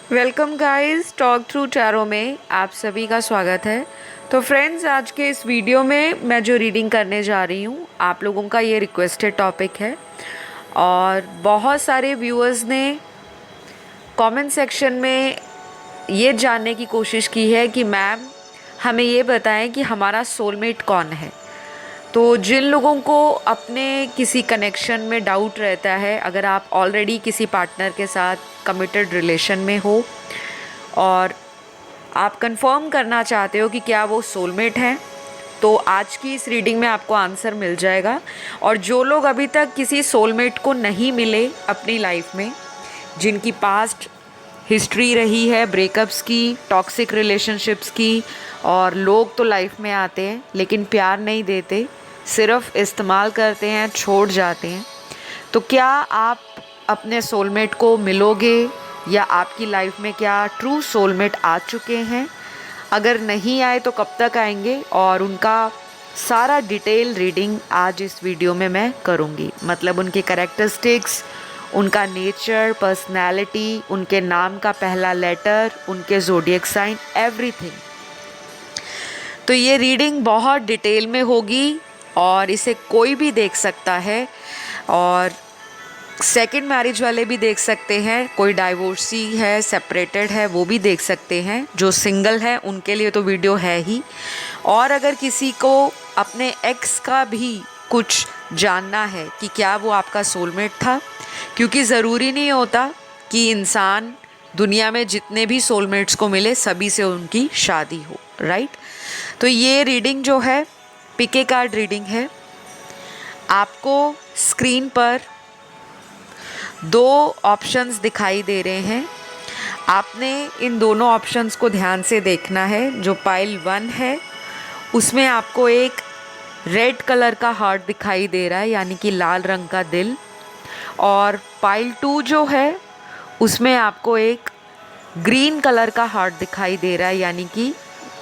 Welcome guys, talk through tarot में आप सभी का स्वागत है। तो फ्रेंड्स, आज के इस वीडियो में मैं जो रीडिंग करने जा रही हूँ, आप लोगों का ये रिक्वेस्टेड टॉपिक है और बहुत सारे व्यूअर्स ने कमेंट सेक्शन में ये जानने की कोशिश की है कि मैम हमें ये बताएं कि हमारा सोलमेट कौन है। तो जिन लोगों को अपने किसी कनेक्शन में डाउट रहता है, अगर आप ऑलरेडी किसी पार्टनर के साथ कमिटेड रिलेशन में हो और आप कंफर्म करना चाहते हो कि क्या वो सोलमेट हैं, तो आज की इस रीडिंग में आपको आंसर मिल जाएगा। और जो लोग अभी तक किसी सोलमेट को नहीं मिले अपनी लाइफ में, जिनकी पास्ट हिस्ट्री रही है ब्रेकअप्स की, टॉक्सिक रिलेशनशिप्स की, और लोग तो लाइफ में आते हैं लेकिन प्यार नहीं देते, सिर्फ इस्तेमाल करते हैं, छोड़ जाते हैं, तो क्या आप अपने सोलमेट को मिलोगे या आपकी लाइफ में क्या ट्रू सोलमेट आ चुके हैं? अगर नहीं आए तो कब तक आएंगे? और उनका सारा डिटेल रीडिंग आज इस वीडियो में मैं करूँगी। मतलब उनके कैरेक्टरिस्टिक्स, उनका नेचर, पर्सनैलिटी, उनके नाम का पहला लेटर, उनके ज़ोडिएक साइन, एवरीथिंग। तो ये रीडिंग बहुत डिटेल में होगी और इसे कोई भी देख सकता है, और सेकंड मैरिज वाले भी देख सकते हैं, कोई डाइवोर्सी है, सेपरेटेड है, वो भी देख सकते हैं। जो सिंगल है उनके लिए तो वीडियो है ही, और अगर किसी को अपने एक्स का भी कुछ जानना है कि क्या वो आपका सोलमेट था, क्योंकि ज़रूरी नहीं होता कि इंसान दुनिया में जितने भी सोलमेट्स को मिले सभी से उनकी शादी हो, राइट। तो ये रीडिंग जो है पिके कार्ड रीडिंग है। आपको स्क्रीन पर दो ऑप्शंस दिखाई दे रहे हैं, आपने इन दोनों ऑप्शंस को ध्यान से देखना है। जो पाइल 1 है उसमें आपको एक रेड कलर का हार्ट दिखाई दे रहा है, यानी कि लाल रंग का दिल, और पाइल 2 जो है उसमें आपको एक ग्रीन कलर का हार्ट दिखाई दे रहा है, यानी कि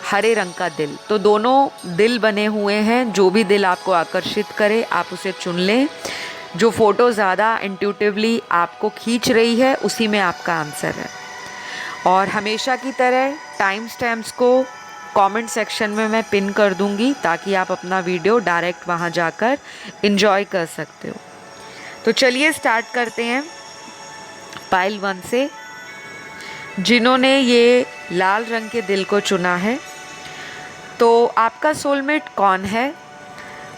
हरे रंग का दिल। तो दोनों दिल बने हुए हैं, जो भी दिल आपको आकर्षित करे आप उसे चुन लें। जो फ़ोटो ज़्यादा इंट्यूटिवली आपको खींच रही है उसी में आपका आंसर है। और हमेशा की तरह टाइम स्टैम्प्स को कमेंट सेक्शन में मैं पिन कर दूंगी, ताकि आप अपना वीडियो डायरेक्ट वहां जाकर एंजॉय कर सकते हो। तो चलिए स्टार्ट करते हैं पाइल 1 से। जिन्होंने ये लाल रंग के दिल को चुना है, तो आपका सोलमेट कौन है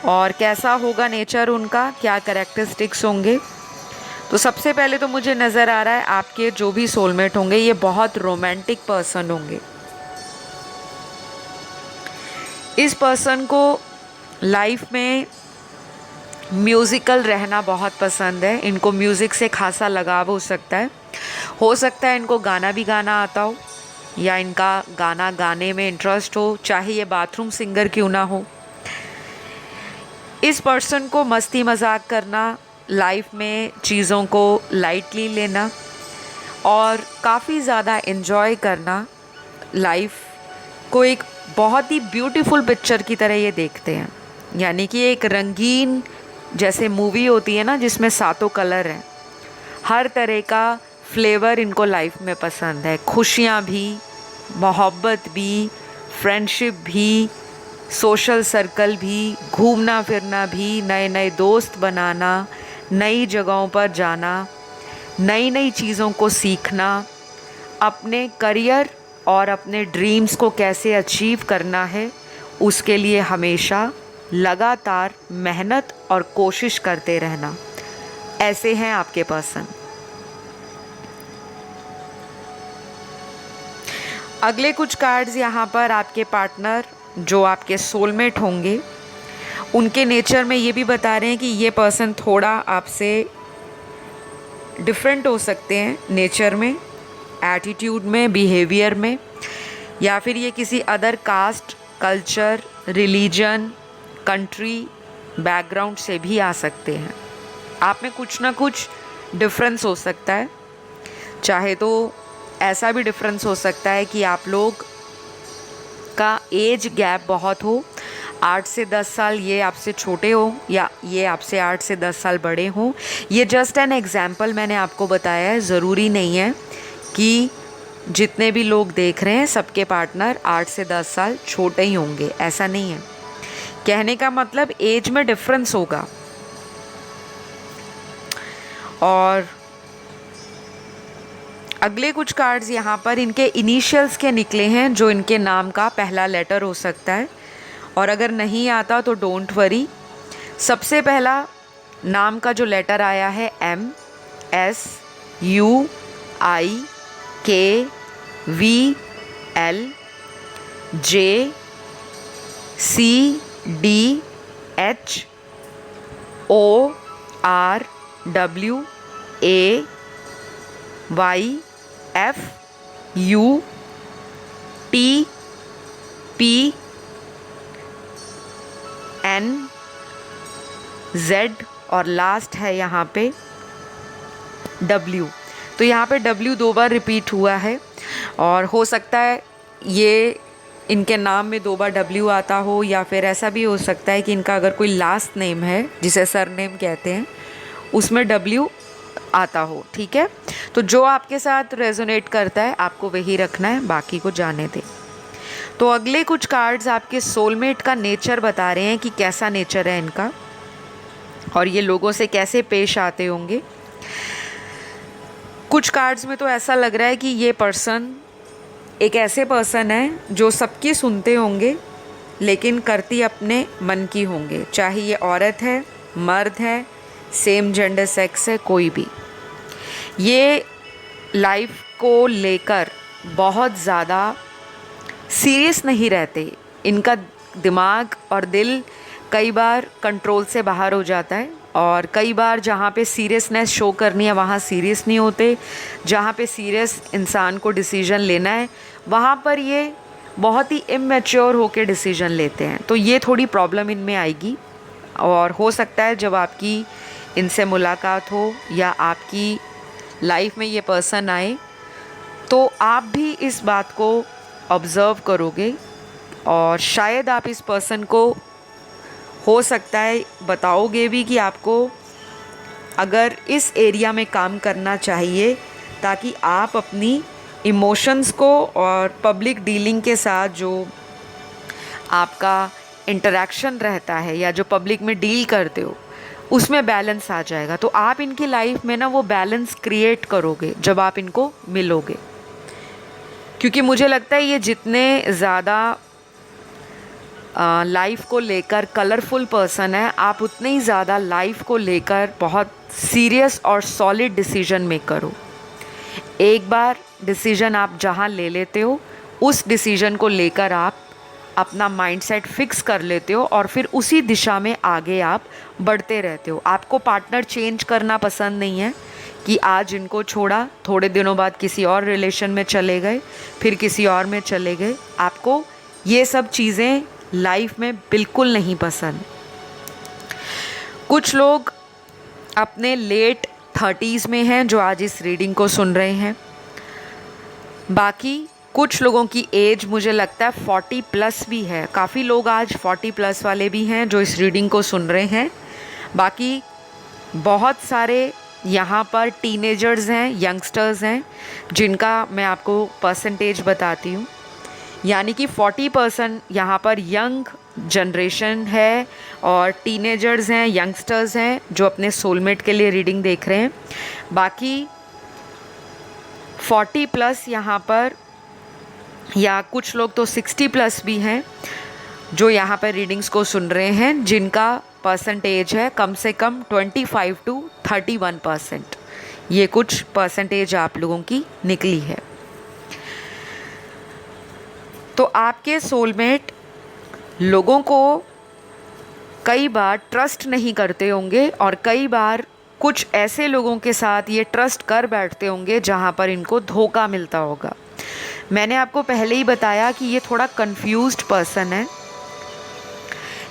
और कैसा होगा नेचर उनका, क्या कैरेक्टरिस्टिक्स होंगे? तो सबसे पहले तो मुझे नज़र आ रहा है आपके जो भी सोलमेट होंगे ये बहुत रोमांटिक पर्सन होंगे। इस पर्सन को लाइफ में म्यूज़िकल रहना बहुत पसंद है। इनको म्यूज़िक से खासा लगाव हो सकता है इनको गाना भी गाना आता हो, या इनका गाना गाने में इंटरेस्ट हो, चाहे ये बाथरूम सिंगर क्यों ना हो। इस पर्सन को मस्ती मजाक करना, लाइफ में चीज़ों को लाइटली लेना और काफ़ी ज़्यादा एंजॉय करना, लाइफ को एक बहुत ही ब्यूटीफुल पिक्चर की तरह ये देखते हैं। यानी कि एक रंगीन जैसे मूवी होती है ना, जिसमें सातों कलर हैं, हर तरह का फ्लेवर इनको लाइफ में पसंद है। खुशियाँ भी, मोहब्बत भी, फ्रेंडशिप भी, सोशल सर्कल भी, घूमना फिरना भी, नए नए दोस्त बनाना, नई जगहों पर जाना, नई नई चीज़ों को सीखना, अपने करियर और अपने ड्रीम्स को कैसे अचीव करना है उसके लिए हमेशा लगातार मेहनत और कोशिश करते रहना, ऐसे हैं आपके पर्सन। अगले कुछ कार्ड्स यहाँ पर आपके पार्टनर जो आपके सोलमेट होंगे उनके नेचर में ये भी बता रहे हैं कि ये पर्सन थोड़ा आपसे डिफरेंट हो सकते हैं नेचर में, एटीट्यूड में, बिहेवियर में, या फिर ये किसी other caste, culture, religion, country, background से भी आ सकते हैं। आप में कुछ ना कुछ डिफरेंस हो सकता है। चाहे तो ऐसा भी डिफरेंस हो सकता है कि आप लोग का एज गैप बहुत हो, 8 से 10 साल ये आपसे छोटे हो या ये आपसे 8 से 10 साल बड़े हों। ये जस्ट एन एग्जाम्पल मैंने आपको बताया है, ज़रूरी नहीं है कि जितने भी लोग देख रहे हैं सबके पार्टनर 8 से 10 साल छोटे ही होंगे, ऐसा नहीं है। कहने का मतलब एज में डिफरेंस होगा। और अगले कुछ कार्ड्स यहाँ पर इनके इनिशियल्स के निकले हैं, जो इनके नाम का पहला लेटर हो सकता है, और अगर नहीं आता तो डोंट वरी। सबसे पहला नाम का जो लेटर आया है MSUIKVLJCDHORWAYFUTPNZ और लास्ट है यहाँ पे W। तो यहाँ पे W 2 बार रिपीट हुआ है, और हो सकता है ये इनके नाम में 2 बार W आता हो, या फिर ऐसा भी हो सकता है कि इनका अगर कोई लास्ट नेम है जिसे सरनेम कहते हैं उसमें W आता हो। ठीक है, तो जो आपके साथ रेजोनेट करता है आपको वही रखना है, बाकी को जाने दें। तो अगले कुछ कार्ड्स आपके सोलमेट का नेचर बता रहे हैं कि कैसा नेचर है इनका, और ये लोगों से कैसे पेश आते होंगे। कुछ कार्ड्स में तो ऐसा लग रहा है कि ये पर्सन एक ऐसे पर्सन है जो सबकी सुनते होंगे, लेकिन करती अपने मन की होंगे, चाहे ये औरत है, मर्द है, सेम जेंडर सेक्स है, कोई भी। ये लाइफ को लेकर बहुत ज़्यादा सीरियस नहीं रहते। इनका दिमाग और दिल कई बार कंट्रोल से बाहर हो जाता है, और कई बार जहाँ पे सीरियसनेस शो करनी है वहाँ सीरियस नहीं होते, जहाँ पे सीरियस इंसान को डिसीजन लेना है वहाँ पर ये बहुत ही इमेच्योर होकर डिसीजन लेते हैं। तो ये थोड़ी प्रॉब्लम इनमें आएगी, और हो सकता है जब आपकी इनसे मुलाकात हो या आपकी लाइफ में ये पर्सन आए तो आप भी इस बात को ऑब्ज़र्व करोगे, और शायद आप इस पर्सन को हो सकता है बताओगे भी कि आपको अगर इस एरिया में काम करना चाहिए, ताकि आप अपनी इमोशंस को और पब्लिक डीलिंग के साथ जो आपका इंटरेक्शन रहता है या जो पब्लिक में डील करते हो उसमें बैलेंस आ जाएगा। तो आप इनकी लाइफ में ना वो बैलेंस क्रिएट करोगे जब आप इनको मिलोगे, क्योंकि मुझे लगता है ये जितने ज़्यादा लाइफ को लेकर कलरफुल पर्सन है, आप उतने ही ज़्यादा लाइफ को लेकर बहुत सीरियस और सॉलिड डिसीजन मेकर हो। एक बार डिसीजन आप जहाँ ले लेते हो उस डिसीजन को लेकर आप अपना माइंडसेट फिक्स कर लेते हो, और फिर उसी दिशा में आगे आप बढ़ते रहते हो। आपको पार्टनर चेंज करना पसंद नहीं है कि आज इनको छोड़ा, थोड़े दिनों बाद किसी और रिलेशन में चले गए, फिर किसी और में चले गए। आपको ये सब चीज़ें लाइफ में बिल्कुल नहीं पसंद। कुछ लोग अपने लेट 30s में हैं जो आज इस रीडिंग को सुन रहे हैं। बाकी कुछ लोगों की एज मुझे लगता है 40 प्लस भी है। काफ़ी लोग आज 40 प्लस वाले भी हैं जो इस रीडिंग को सुन रहे हैं। बाकी बहुत सारे यहाँ पर टीनेजर्स हैं, यंगस्टर्स हैं, जिनका मैं आपको परसेंटेज बताती हूँ। यानी कि 40% यहाँ पर यंग जनरेशन है और टीनेजर्स हैं, यंगस्टर्स हैं जो अपने सोलमेट के लिए रीडिंग देख रहे हैं। बाकी 40 प्लस यहाँ पर, या कुछ लोग तो 60 प्लस भी हैं जो यहाँ पर रीडिंग्स को सुन रहे हैं, जिनका परसेंटेज है कम से कम 25 to 31%। ये कुछ परसेंटेज आप लोगों की निकली है। तो आपके सोलमेट लोगों को कई बार ट्रस्ट नहीं करते होंगे, और कई बार कुछ ऐसे लोगों के साथ ये ट्रस्ट कर बैठते होंगे जहाँ पर इनको धोखा मिलता होगा। मैंने आपको पहले ही बताया कि ये थोड़ा कंफ्यूज्ड पर्सन है।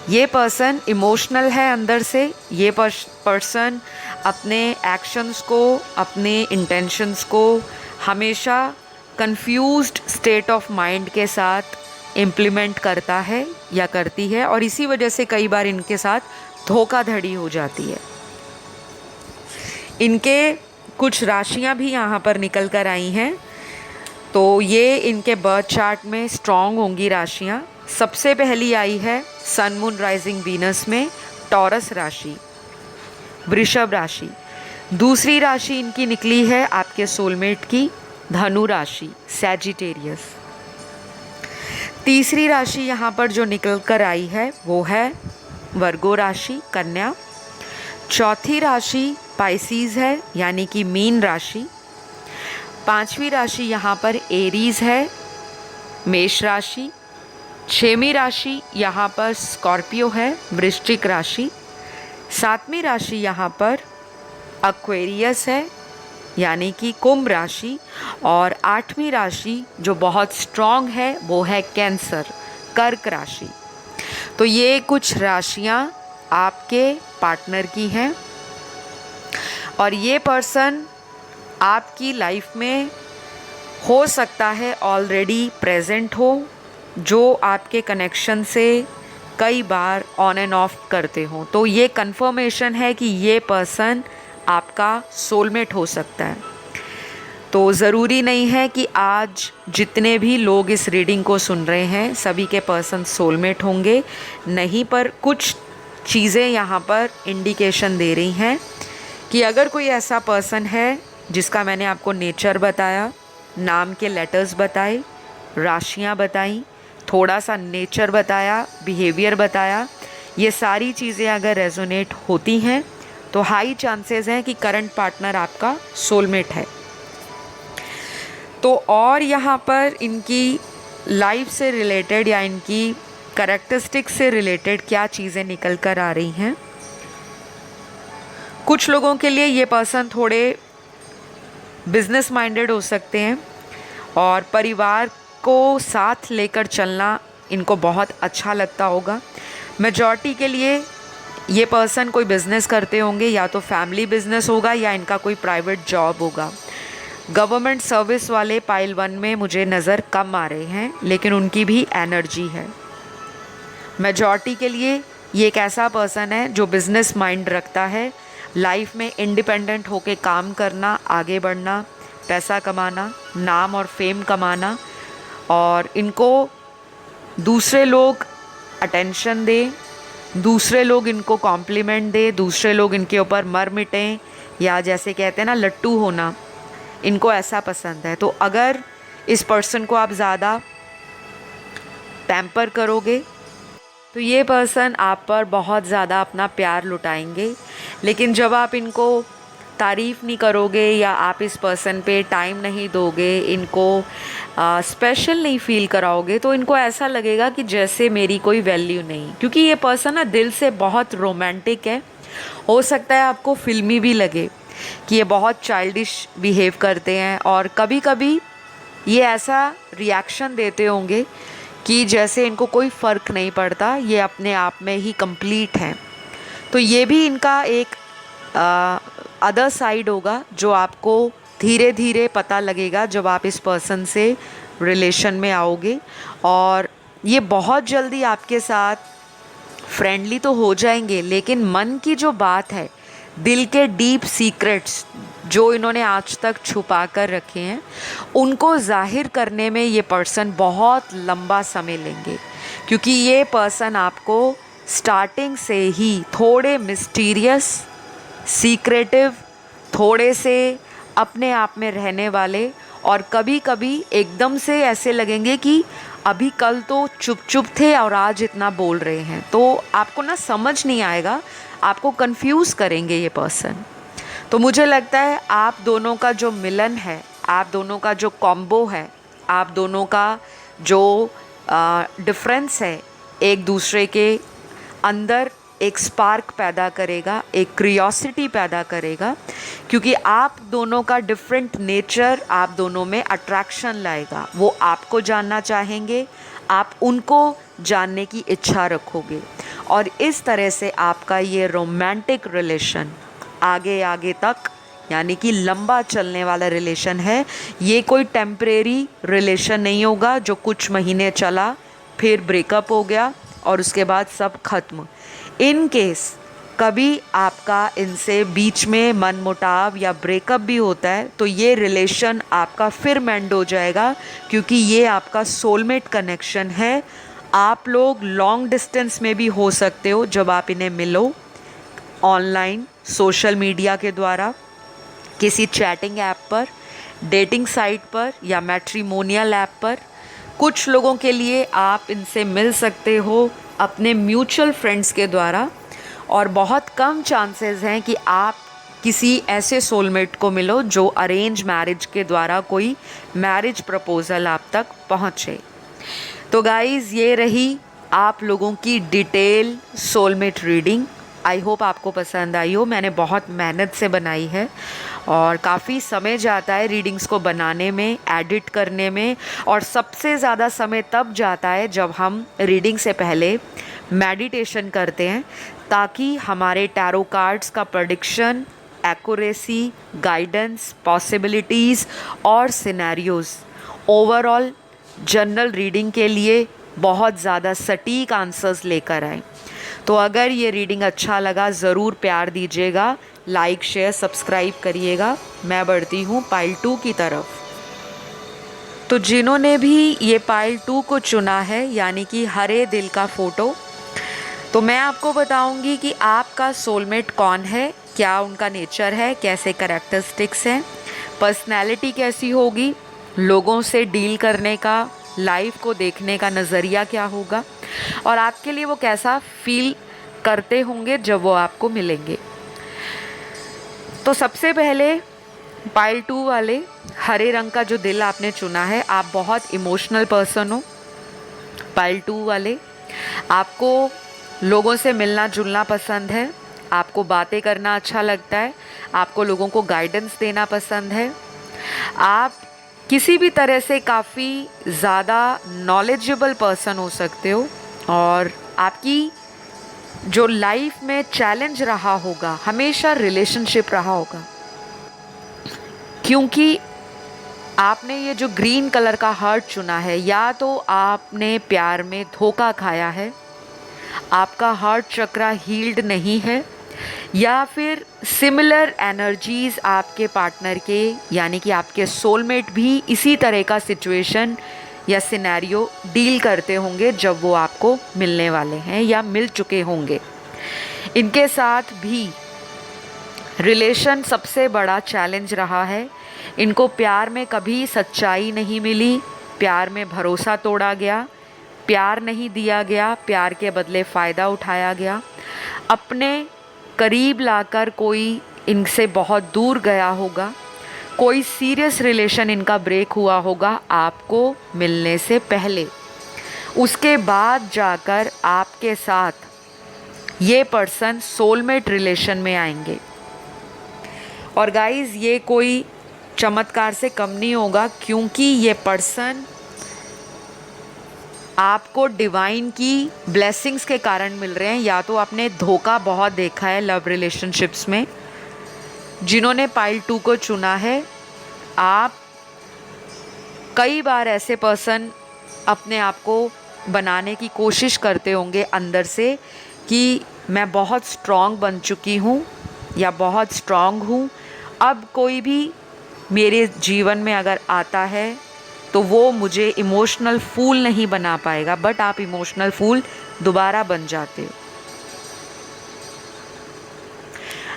ये पर्सन इमोशनल है अंदर से। ये पर्सन अपने एक्शंस को, अपने इंटेंशंस को हमेशा कंफ्यूज्ड स्टेट ऑफ माइंड के साथ इम्प्लीमेंट करता है या करती है, और इसी वजह से कई बार इनके साथ धोखाधड़ी हो जाती है। इनके कुछ राशियां भी यहाँ पर निकल कर आई हैं। तो ये इनके बर्थ चार्ट में स्ट्रॉन्ग होंगी राशियां। सबसे पहली आई है सन मून राइजिंग वीनस में टॉरस राशि, वृषभ राशि। दूसरी राशि इनकी निकली है आपके सोलमेट की धनु राशि, सैजिटेरियस। तीसरी राशि यहाँ पर जो निकल कर आई है वो है वर्गो राशि, कन्या। चौथी राशि पाइसीज है यानी कि मीन राशि। पांचवी राशि यहाँ पर एरीज है, मेष राशि। छठवीं राशि यहाँ पर स्कॉर्पियो है, वृश्चिक राशि। सातवीं राशि यहाँ पर एक्वेरियस है यानी कि कुंभ राशि। और आठवीं राशि जो बहुत स्ट्रॉन्ग है वो है कैंसर, कर्क राशि। तो ये कुछ राशियाँ आपके पार्टनर की हैं और ये पर्सन आपकी लाइफ में हो सकता है ऑलरेडी प्रेजेंट हो, जो आपके कनेक्शन से कई बार ऑन एंड ऑफ करते हो। तो ये कंफर्मेशन है कि ये पर्सन आपका सोलमेट हो सकता है। तो ज़रूरी नहीं है कि आज जितने भी लोग इस रीडिंग को सुन रहे हैं सभी के पर्सन सोलमेट होंगे, नहीं, पर कुछ चीज़ें यहाँ पर इंडिकेशन दे रही हैं कि अगर कोई ऐसा पर्सन है जिसका मैंने आपको नेचर बताया, नाम के लेटर्स बताए, राशियाँ बताई, थोड़ा सा नेचर बताया, बिहेवियर बताया, ये सारी चीज़ें अगर रेजोनेट होती हैं तो हाई चांसेस हैं कि करंट पार्टनर आपका सोलमेट है। तो और यहाँ पर इनकी लाइफ से रिलेटेड या इनकी कैरेक्टरिस्टिक से रिलेटेड क्या चीज़ें निकल कर आ रही हैं। कुछ लोगों के लिए ये पर्सन थोड़े बिजनेस माइंडेड हो सकते हैं और परिवार को साथ लेकर चलना इनको बहुत अच्छा लगता होगा। मेजॉरिटी के लिए ये पर्सन कोई बिज़नेस करते होंगे, या तो फैमिली बिजनेस होगा या इनका कोई प्राइवेट जॉब होगा। गवर्नमेंट सर्विस वाले पाइल 1 में मुझे नज़र कम आ रहे हैं, लेकिन उनकी भी एनर्जी है। मेजॉरिटी के लिए ये एक ऐसा पर्सन है जो बिज़नेस माइंड रखता है, लाइफ में इंडिपेंडेंट होके काम करना, आगे बढ़ना, पैसा कमाना, नाम और फेम कमाना, और इनको दूसरे लोग अटेंशन दें, दूसरे लोग इनको कॉम्प्लीमेंट दें, दूसरे लोग इनके ऊपर मर मिटें, या जैसे कहते हैं ना लट्टू होना, इनको ऐसा पसंद है। तो अगर इस पर्सन को आप ज़्यादा पैम्पर करोगे तो ये पर्सन आप पर बहुत ज़्यादा अपना प्यार लुटाएंगे, लेकिन जब आप इनको तारीफ़ नहीं करोगे या आप इस पर्सन पे टाइम नहीं दोगे, इनको स्पेशल नहीं फील कराओगे, तो इनको ऐसा लगेगा कि जैसे मेरी कोई वैल्यू नहीं। क्योंकि ये पर्सन ना दिल से बहुत रोमांटिक है। हो सकता है आपको फिल्मी भी लगे कि ये बहुत चाइल्डिश बिहेव करते हैं, और कभी कभी ये ऐसा रिएक्शन देते होंगे कि जैसे इनको कोई फ़र्क नहीं पड़ता, ये अपने आप में ही कंप्लीट हैं। तो ये भी इनका एक अदर साइड होगा जो आपको धीरे धीरे पता लगेगा जब आप इस पर्सन से रिलेशन में आओगे, और ये बहुत जल्दी आपके साथ फ्रेंडली तो हो जाएंगे, लेकिन मन की जो बात है, दिल के डीप सीक्रेट्स जो इन्होंने आज तक छुपा कर रखे हैं, उनको जाहिर करने में ये पर्सन बहुत लंबा समय लेंगे। क्योंकि ये पर्सन आपको स्टार्टिंग से ही थोड़े मिस्टीरियस, सीक्रेटिव, थोड़े से अपने आप में रहने वाले, और कभी कभी एकदम से ऐसे लगेंगे कि अभी कल तो चुप चुप थे और आज इतना बोल रहे हैं। तो आपको ना समझ नहीं आएगा, आपको कंफ्यूज करेंगे ये पर्सन। तो मुझे लगता है आप दोनों का जो मिलन है, आप दोनों का जो कॉम्बो है, आप दोनों का जो डिफरेंस है, एक दूसरे के अंदर एक स्पार्क पैदा करेगा, एक क्यूरियोसिटी पैदा करेगा, क्योंकि आप दोनों का डिफरेंट नेचर आप दोनों में अट्रैक्शन लाएगा। वो आपको जानना चाहेंगे, आप उनको जानने की इच्छा रखोगे, और इस तरह से आपका ये रोमांटिक रिलेशन आगे आगे तक, यानी कि लंबा चलने वाला रिलेशन है। ये कोई टेम्परेरी रिलेशन नहीं होगा जो कुछ महीने चला फिर ब्रेकअप हो गया और उसके बाद सब खत्म। इन केस कभी आपका इनसे बीच में मनमुटाव या ब्रेकअप भी होता है तो ये रिलेशन आपका फिर मेंड हो जाएगा, क्योंकि ये आपका सोलमेट कनेक्शन है। आप लोग लॉन्ग डिस्टेंस में भी हो सकते हो जब आप इन्हें मिलो, ऑनलाइन सोशल मीडिया के द्वारा, किसी चैटिंग ऐप पर, डेटिंग साइट पर या मैट्रिमोनियल ऐप पर। कुछ लोगों के लिए आप इनसे मिल सकते हो अपने म्यूचुअल फ्रेंड्स के द्वारा, और बहुत कम चांसेस हैं कि आप किसी ऐसे सोलमेट को मिलो जो अरेंज मैरिज के द्वारा कोई मैरिज प्रपोज़ल आप तक पहुँचे। तो गाइज़, ये रही आप लोगों की detail soulmate reading. I hope आपको पसंद आई हो। मैंने बहुत मेहनत से बनाई है और काफ़ी समय जाता है रीडिंग्स को बनाने में, एडिट करने में, और सबसे ज़्यादा समय तब जाता है जब हम रीडिंग से पहले मेडिटेशन करते हैं, ताकि हमारे टैरो कार्ड्स का प्रेडिक्शन, एक्यूरेसी, गाइडेंस, पॉसिबिलिटीज़ और सिनेरियोज़ ओवरऑल जनरल रीडिंग के लिए बहुत ज़्यादा सटीक आंसर्स लेकर आए। तो अगर ये रीडिंग अच्छा लगा ज़रूर प्यार दीजिएगा, लाइक शेयर सब्सक्राइब करिएगा। मैं बढ़ती हूँ पाइल 2 की तरफ। तो जिन्होंने भी ये पाइल 2 को चुना है, यानी कि हरे दिल का फ़ोटो, तो मैं आपको बताऊंगी कि आपका सोलमेट कौन है, क्या उनका नेचर है, कैसे कैरेक्टरिस्टिक्स हैं, पर्सनैलिटी कैसी होगी, लोगों से डील करने का, लाइफ को देखने का नज़रिया क्या होगा, और आपके लिए वो कैसा फील करते होंगे जब वो आपको मिलेंगे। तो सबसे पहले पाइल 2 वाले हरे रंग का जो दिल आपने चुना है, आप बहुत इमोशनल पर्सन हो। पाइल 2 वाले, आपको लोगों से मिलना जुलना पसंद है, आपको बातें करना अच्छा लगता है, आपको लोगों को गाइडेंस देना पसंद है, आप किसी भी तरह से काफ़ी ज़्यादा नॉलेजेबल पर्सन हो सकते हो, और आपकी जो लाइफ में चैलेंज रहा होगा हमेशा रिलेशनशिप रहा होगा, क्योंकि आपने ये जो ग्रीन कलर का हार्ट चुना है, या तो आपने प्यार में धोखा खाया है, आपका हार्ट चक्रा हील्ड नहीं है, या फिर सिमिलर एनर्जीज़ आपके पार्टनर के, यानी कि आपके सोलमेट भी इसी तरह का सिचुएशन या सिनेरियो डील करते होंगे जब वो आपको मिलने वाले हैं या मिल चुके होंगे। इनके साथ भी रिलेशन सबसे बड़ा चैलेंज रहा है। इनको प्यार में कभी सच्चाई नहीं मिली, प्यार में भरोसा तोड़ा गया, प्यार नहीं दिया गया, प्यार के बदले फ़ायदा उठाया गया, अपने करीब लाकर कोई इनसे बहुत दूर गया होगा, कोई सीरियस रिलेशन इनका ब्रेक हुआ होगा आपको मिलने से पहले, उसके बाद जाकर आपके साथ ये पर्सन सोलमेट रिलेशन में आएंगे। और गाइज़, ये कोई चमत्कार से कम नहीं होगा, क्योंकि ये पर्सन आपको डिवाइन की ब्लेसिंग्स के कारण मिल रहे हैं। या तो आपने धोखा बहुत देखा है लव रिलेशनशिप्स में। जिन्होंने पाइल 2 को चुना है, आप कई बार ऐसे पर्सन अपने आप को बनाने की कोशिश करते होंगे अंदर से कि मैं बहुत स्ट्रॉन्ग बन चुकी हूँ या बहुत स्ट्रॉन्ग हूँ, अब कोई भी मेरे जीवन में अगर आता है तो वो मुझे इमोशनल फूल नहीं बना पाएगा। बट आप इमोशनल फूल दोबारा बन जाते हो।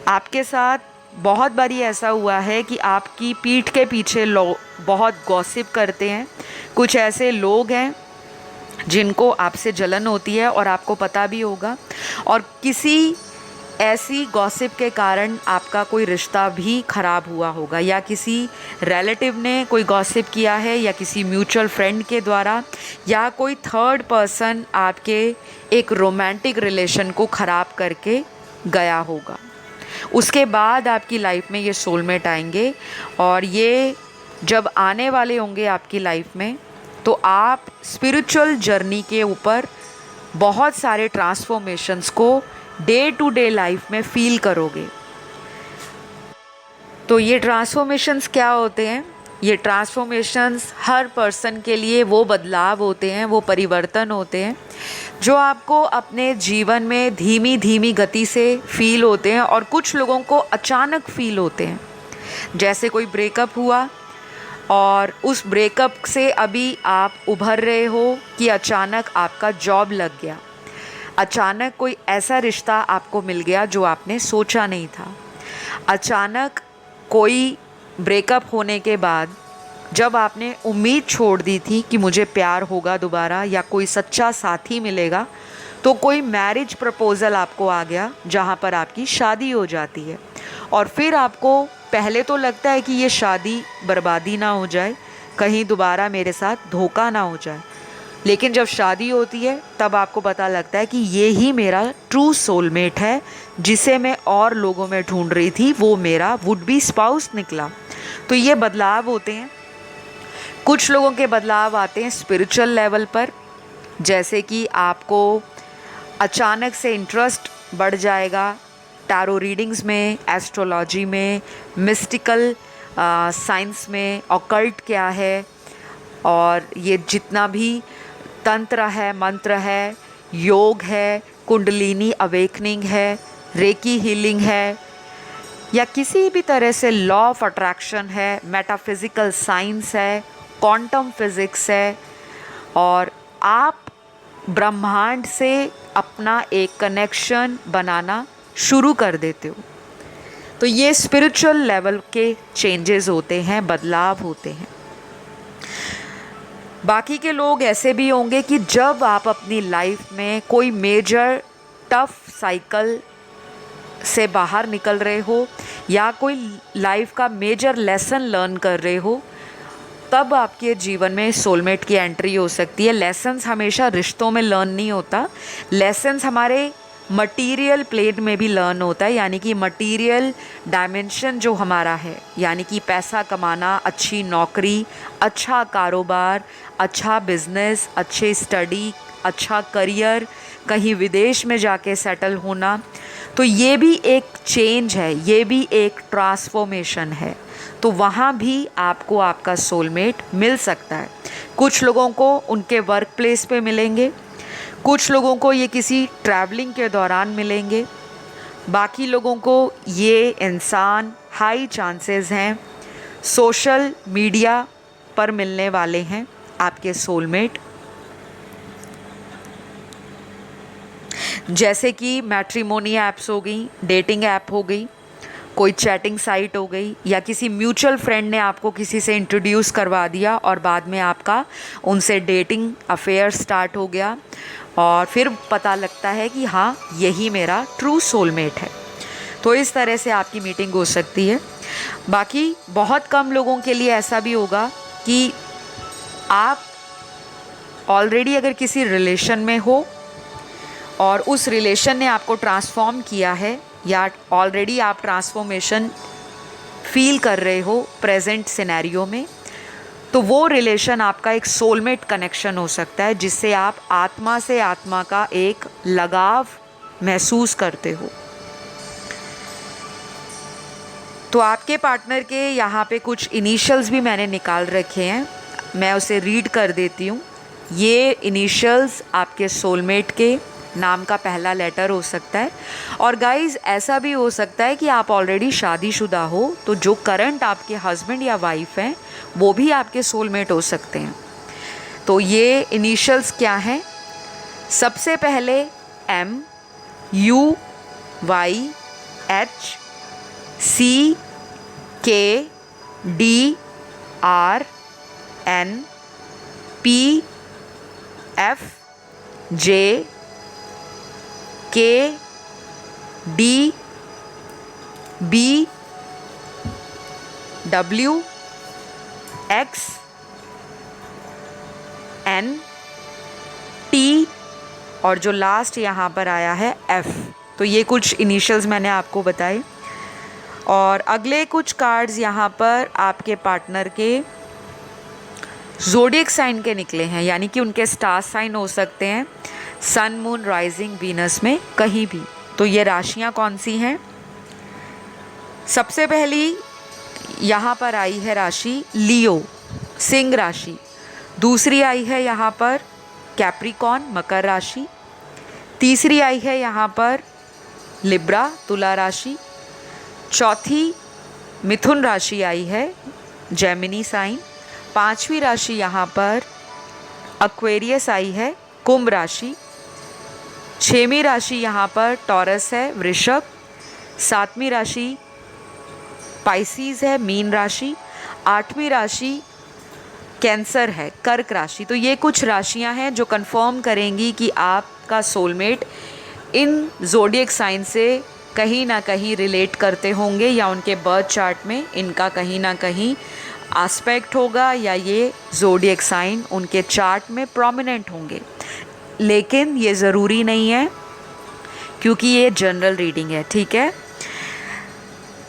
आपके साथ बहुत बारी ऐसा हुआ है कि आपकी पीठ के पीछे लोग बहुत गॉसिप करते हैं। कुछ ऐसे लोग हैं जिनको आपसे जलन होती है और आपको पता भी होगा, और किसी ऐसी गॉसिप के कारण आपका कोई रिश्ता भी ख़राब हुआ होगा, या किसी रिलेटिव ने कोई गॉसिप किया है, या किसी म्यूचुअल फ्रेंड के द्वारा, या कोई थर्ड पर्सन आपके एक रोमांटिक रिलेशन को ख़राब करके गया होगा। उसके बाद आपकी लाइफ में ये सोलमेट आएंगे, और ये जब आने वाले होंगे आपकी लाइफ में, तो आप स्पिरिचुअल जर्नी के ऊपर बहुत सारे ट्रांसफॉर्मेशंस को डे टू डे लाइफ में फील करोगे। तो ये ट्रांसफॉर्मेशंस क्या होते हैं? ये ट्रांसफॉर्मेशंस हर पर्सन के लिए वो बदलाव होते हैं, वो परिवर्तन होते हैं जो आपको अपने जीवन में धीमी धीमी गति से फील होते हैं और कुछ लोगों को अचानक फील होते हैं। जैसे कोई ब्रेकअप हुआ और उस ब्रेकअप से अभी आप उभर रहे हो कि अचानक आपका जॉब लग गया, अचानक कोई ऐसा रिश्ता आपको मिल गया जो आपने सोचा नहीं था, अचानक कोई ब्रेकअप होने के बाद जब आपने उम्मीद छोड़ दी थी कि मुझे प्यार होगा दोबारा या कोई सच्चा साथी मिलेगा, तो कोई मैरिज प्रपोज़ल आपको आ गया जहाँ पर आपकी शादी हो जाती है। और फिर आपको पहले तो लगता है कि ये शादी बर्बादी ना हो जाए, कहीं दोबारा मेरे साथ धोखा ना हो जाए, लेकिन जब शादी होती है तब आपको पता लगता है कि ये ही मेरा ट्रू सोलमेट है, जिसे मैं और लोगों में ढूंढ रही थी, वो मेरा वुड बी स्पाउस निकला। तो ये बदलाव होते हैं। कुछ लोगों के बदलाव आते हैं स्पिरिचुअल लेवल पर, जैसे कि आपको अचानक से इंटरेस्ट बढ़ जाएगा टैरो रीडिंग्स में, एस्ट्रोलॉजी में, मिस्टिकल साइंस में, ऑकल्ट क्या है, और ये जितना भी तंत्र है, मंत्र है, योग है, कुंडलिनी अवेकनिंग है, रेकी हीलिंग है, या किसी भी तरह से लॉ ऑफ अट्रैक्शन है, मेटाफिज़िकल साइंस है, क्वांटम फिज़िक्स है, और आप ब्रह्मांड से अपना एक कनेक्शन बनाना शुरू कर देते हो। तो ये स्पिरिचुअल लेवल के चेंजेस होते हैं, बदलाव होते हैं। बाकी के लोग ऐसे भी होंगे कि जब आप अपनी लाइफ में कोई मेजर टफ साइकिल से बाहर निकल रहे हो या कोई लाइफ का मेजर लेसन लर्न कर रहे हो, तब आपके जीवन में सोलमेट की एंट्री हो सकती है। लेसन्स हमेशा रिश्तों में लर्न नहीं होता, लेसन्स हमारे मटीरियल प्लेन में भी लर्न होता है, यानी कि मटीरियल डायमेंशन जो हमारा है, यानी कि पैसा कमाना, अच्छी नौकरी, अच्छा कारोबार, अच्छा बिजनेस, अच्छे स्टडी, अच्छा करियर, कहीं विदेश में जाके सेटल होना, तो ये भी एक चेंज है, ये भी एक ट्रांसफॉर्मेशन है। तो वहाँ भी आपको आपका सोलमेट मिल सकता है। कुछ लोगों को उनके वर्क प्लेस पे मिलेंगे, कुछ लोगों को ये किसी ट्रैवलिंग के दौरान मिलेंगे, बाकी लोगों को ये इंसान हाई चांसेस हैं सोशल मीडिया पर मिलने वाले हैं आपके सोलमेट। जैसे कि मैट्रिमोनी ऐप्स हो गई, डेटिंग ऐप हो गई, कोई चैटिंग साइट हो गई, या किसी म्यूचुअल फ्रेंड ने आपको किसी से इंट्रोड्यूस करवा दिया और बाद में आपका उनसे डेटिंग अफेयर स्टार्ट हो गया और फिर पता लगता है कि हाँ, यही मेरा ट्रू सोलमेट है। तो इस तरह से आपकी मीटिंग हो सकती है। बाकी बहुत कम लोगों के लिए ऐसा भी होगा कि आप ऑलरेडी अगर किसी रिलेशन में हो और उस रिलेशन ने आपको ट्रांसफॉर्म किया है, या ऑलरेडी आप ट्रांसफॉर्मेशन फील कर रहे हो प्रेजेंट सिनेरियो में, तो वो रिलेशन आपका एक सोलमेट कनेक्शन हो सकता है, जिससे आप आत्मा से आत्मा का एक लगाव महसूस करते हो। तो आपके पार्टनर के यहाँ पे कुछ इनिशियल्स भी मैंने निकाल रखे हैं, मैं उसे रीड कर देती हूँ। ये इनिशियल्स आपके सोलमेट के नाम का पहला लेटर हो सकता है। और गाइज़, ऐसा भी हो सकता है कि आप ऑलरेडी शादीशुदा हो, तो जो करंट आपके हस्बैंड या वाइफ हैं वो भी आपके सोलमेट हो सकते हैं। तो ये इनिशियल्स क्या हैं? सबसे पहले M, U, Y, H, C, K, D, R, N, P, F, J, K, D, B, W, X, N, T, और जो लास्ट यहाँ पर आया है F। तो ये कुछ इनिशियल्स मैंने आपको बताए। और अगले कुछ कार्ड्स यहाँ पर आपके पार्टनर के ज़ोडिएक साइन के निकले हैं, यानी कि उनके स्टार साइन हो सकते हैं सन, मून, राइजिंग, वीनस में कहीं भी। तो ये राशियाँ कौन सी हैं? सबसे पहली यहाँ पर आई है राशि लियो, सिंह राशि। दूसरी आई है यहाँ पर कैप्रिकॉन, मकर राशि। तीसरी आई है यहाँ पर लिब्रा, तुला राशि। चौथी मिथुन राशि आई है, जेमिनी साइन। पांचवी राशि यहाँ पर एक्वेरियस आई है, कुंभ राशि। छठवीं राशि यहाँ पर टॉरस है, वृषभ। सातवीं राशि पाइसीज है, मीन राशि। आठवीं राशि कैंसर है, कर्क राशि। तो ये कुछ राशियाँ हैं जो कंफर्म करेंगी कि आपका सोलमेट इन ज़ोडिएक साइन से कहीं ना कहीं रिलेट करते होंगे, या उनके बर्थ चार्ट में इनका कहीं ना कहीं एस्पेक्ट होगा, या ये ज़ोडिएक साइन उनके चार्ट में प्रोमिनेंट होंगे। लेकिन ये ज़रूरी नहीं है, क्योंकि ये जनरल रीडिंग है, ठीक है।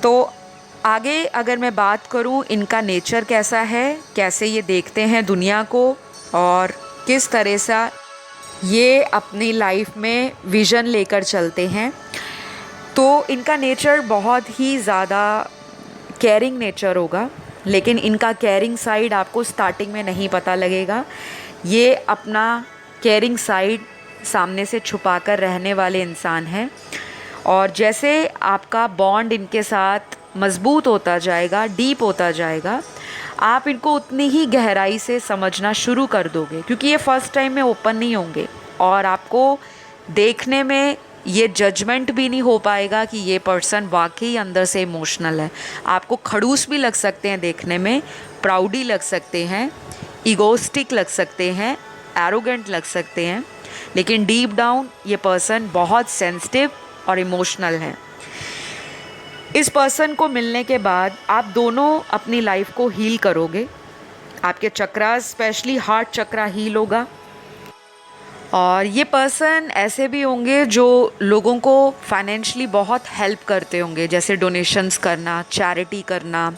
तो आगे अगर मैं बात करूं इनका नेचर कैसा है, कैसे ये देखते हैं दुनिया को, और किस तरह से ये अपनी लाइफ में विज़न लेकर चलते हैं, तो इनका नेचर बहुत ही ज़्यादा केयरिंग नेचर होगा। लेकिन इनका केयरिंग साइड आपको स्टार्टिंग में नहीं पता लगेगा। ये अपना केयरिंग साइड सामने से छुपा कर रहने वाले इंसान हैं, और जैसे आपका बॉन्ड इनके साथ मज़बूत होता जाएगा, डीप होता जाएगा, आप इनको उतनी ही गहराई से समझना शुरू कर दोगे, क्योंकि ये फ़र्स्ट टाइम में ओपन नहीं होंगे, और आपको देखने में ये जजमेंट भी नहीं हो पाएगा कि ये पर्सन वाकई अंदर से इमोशनल है। आपको खड़ूस भी लग सकते हैं देखने में, प्राउडी लग सकते हैं, ईगोस्टिक लग सकते हैं, एरोगेंट लग सकते हैं, लेकिन डीप डाउन ये पर्सन बहुत सेंसिटिव और इमोशनल है। इस पर्सन को मिलने के बाद आप दोनों अपनी लाइफ को हील करोगे। आपके चक्रास, स्पेशली हार्ट चक्रा हील होगा। और ये पर्सन ऐसे भी होंगे जो लोगों को फाइनेंशियली बहुत हेल्प करते होंगे, जैसे डोनेशंस करना, चैरिटी करना,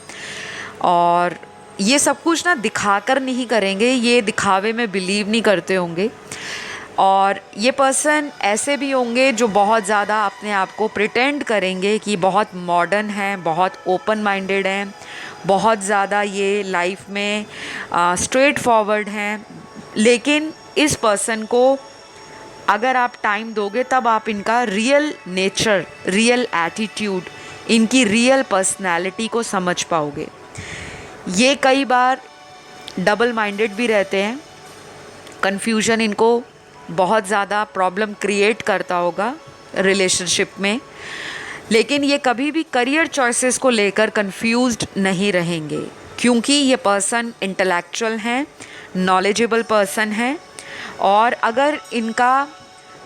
और ये सब कुछ ना दिखाकर नहीं करेंगे, ये दिखावे में बिलीव नहीं करते होंगे। और ये पर्सन ऐसे भी होंगे जो बहुत ज़्यादा अपने आप को प्रिटेंड करेंगे कि बहुत मॉडर्न हैं, बहुत ओपन माइंडेड हैं, बहुत ज़्यादा ये लाइफ में स्ट्रेट फॉरवर्ड हैं। लेकिन इस पर्सन को अगर आप टाइम दोगे तब आप इनका रियल नेचर, रियल एटीट्यूड, इनकी रियल पर्सनैलिटी को समझ पाओगे। ये कई बार डबल माइंडेड भी रहते हैं। कन्फ्यूजन इनको बहुत ज़्यादा प्रॉब्लम क्रिएट करता होगा रिलेशनशिप में, लेकिन ये कभी भी करियर चॉइसेस को लेकर कंफ्यूज्ड नहीं रहेंगे, क्योंकि ये पर्सन इंटेलेक्चुअल हैं, नॉलेजेबल पर्सन हैं। और अगर इनका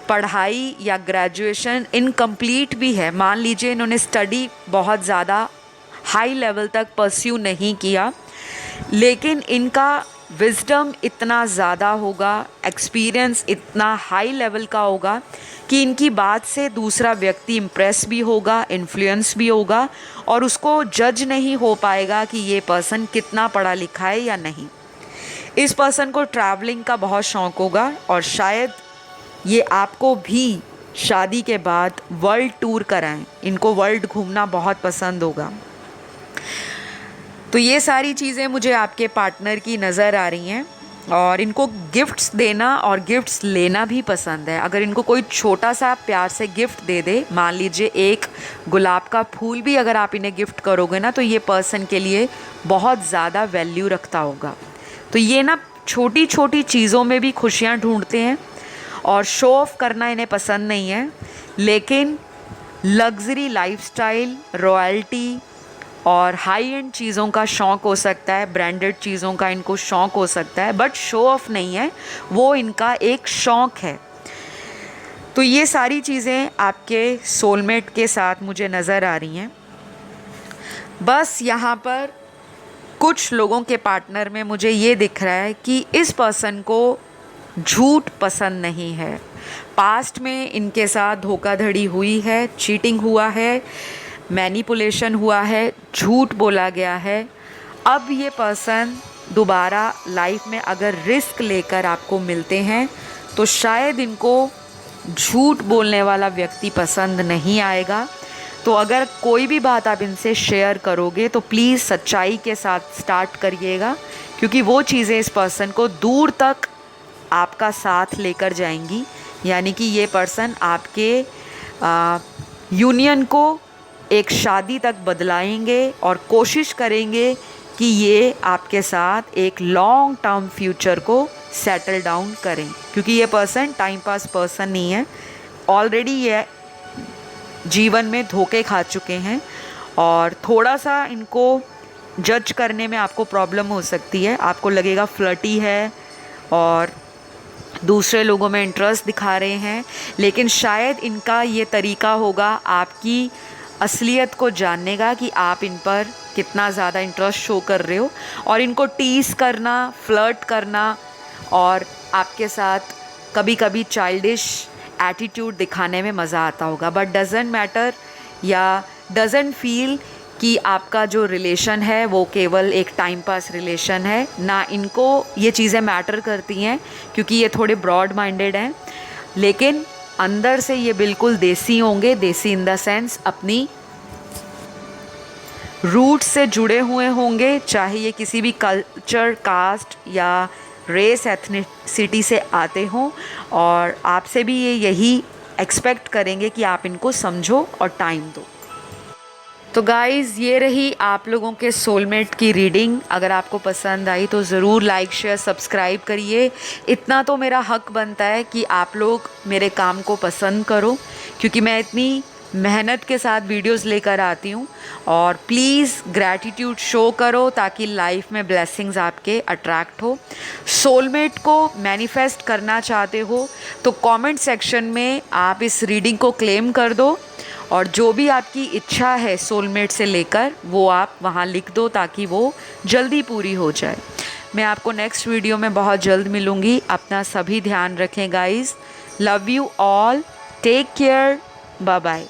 पढ़ाई या ग्रेजुएशन इनकम्प्लीट भी है, मान लीजिए इन्होंने स्टडी बहुत ज़्यादा हाई लेवल तक परस्यू नहीं किया, लेकिन इनका विजडम इतना ज़्यादा होगा, एक्सपीरियंस इतना हाई लेवल का होगा कि इनकी बात से दूसरा व्यक्ति इम्प्रेस भी होगा, इन्फ्लुएंस भी होगा, और उसको जज नहीं हो पाएगा कि ये पर्सन कितना पढ़ा लिखा है या नहीं। इस पर्सन को ट्रैवलिंग का बहुत शौक़ होगा, और शायद ये आपको भी शादी के बाद वर्ल्ड टूर कराएं। इनको वर्ल्ड घूमना बहुत पसंद होगा। तो ये सारी चीज़ें मुझे आपके पार्टनर की नज़र आ रही हैं, और इनको गिफ्ट्स देना और गिफ्ट्स लेना भी पसंद है। अगर इनको कोई छोटा सा प्यार से गिफ्ट दे दे, मान लीजिए एक गुलाब का फूल भी अगर आप इन्हें गिफ्ट करोगे ना, तो ये पर्सन के लिए बहुत ज़्यादा वैल्यू रखता होगा। तो ये ना छोटी छोटी चीज़ों में भी खुशियाँ ढूंढते हैं, और शो ऑफ करना इन्हें पसंद नहीं है, लेकिन लग्जरी लाइफस्टाइल, रॉयल्टी और हाई एंड चीज़ों का शौक़ हो सकता है, ब्रांडेड चीज़ों का इनको शौक़ हो सकता है, बट शो ऑफ नहीं है, वो इनका एक शौक़ है। तो ये सारी चीज़ें आपके सोलमेट के साथ मुझे नज़र आ रही हैं। बस यहाँ पर कुछ लोगों के पार्टनर में मुझे ये दिख रहा है कि इस पर्सन को झूठ पसंद नहीं है। पास्ट में इनके साथ धोखाधड़ी हुई है, चीटिंग हुआ है, मैनिपुलेशन हुआ है, झूठ बोला गया है। अब ये पर्सन दोबारा लाइफ में अगर रिस्क लेकर आपको मिलते हैं, तो शायद इनको झूठ बोलने वाला व्यक्ति पसंद नहीं आएगा। तो अगर कोई भी बात आप इनसे शेयर करोगे तो प्लीज़ सच्चाई के साथ स्टार्ट करिएगा, क्योंकि वो चीज़ें इस पर्सन को दूर तक आपका साथ लेकर जाएंगी। यानी कि ये पर्सन आपके यूनियन को एक शादी तक बदलाएंगे और कोशिश करेंगे कि ये आपके साथ एक लॉन्ग टर्म फ्यूचर को सेटल डाउन करें, क्योंकि ये पर्सन टाइम पास पर्सन नहीं है। ऑलरेडी ये जीवन में धोखे खा चुके हैं और थोड़ा सा इनको जज करने में आपको प्रॉब्लम हो सकती है। आपको लगेगा फ्लर्टी है और दूसरे लोगों में इंटरेस्ट दिखा रहे हैं, लेकिन शायद इनका ये तरीका होगा आपकी असलियत को जानने का, कि आप इन पर कितना ज़्यादा इंटरेस्ट शो कर रहे हो। और इनको टीज़ करना, फ्लर्ट करना और आपके साथ कभी कभी चाइल्डिश एटीट्यूड दिखाने में मज़ा आता होगा। बट डजेंट मैटर या डजेंट फील कि आपका जो रिलेशन है वो केवल एक टाइम पास रिलेशन है। ना इनको ये चीज़ें मैटर करती हैं, क्योंकि ये थोड़े ब्रॉड माइंडेड हैं, लेकिन अंदर से ये बिल्कुल देसी होंगे। देसी इन द सेंस अपनी रूट से जुड़े हुए होंगे, चाहे ये किसी भी कल्चर, कास्ट या रेस, एथनिसिटी से आते हों, और आपसे भी ये यही एक्सपेक्ट करेंगे कि आप इनको समझो और टाइम दो। तो गाइज़, ये रही आप लोगों के सोलमेट की रीडिंग। अगर आपको पसंद आई तो ज़रूर लाइक, शेयर, सब्सक्राइब करिए। इतना तो मेरा हक बनता है कि आप लोग मेरे काम को पसंद करो, क्योंकि मैं इतनी मेहनत के साथ वीडियोस लेकर आती हूँ। और प्लीज़ ग्रैटिट्यूड शो करो ताकि लाइफ में ब्लेसिंग्स आपके अट्रैक्ट हो। सोलमेट को मैनिफेस्ट करना चाहते हो तो कमेंट सेक्शन में आप इस रीडिंग को क्लेम कर दो, और जो भी आपकी इच्छा है सोलमेट से लेकर वो आप वहाँ लिख दो, ताकि वो जल्दी पूरी हो जाए। मैं आपको नेक्स्ट वीडियो में बहुत जल्द मिलूँगी। अपना सभी ध्यान रखें guys. Love you all, take care, bye bye.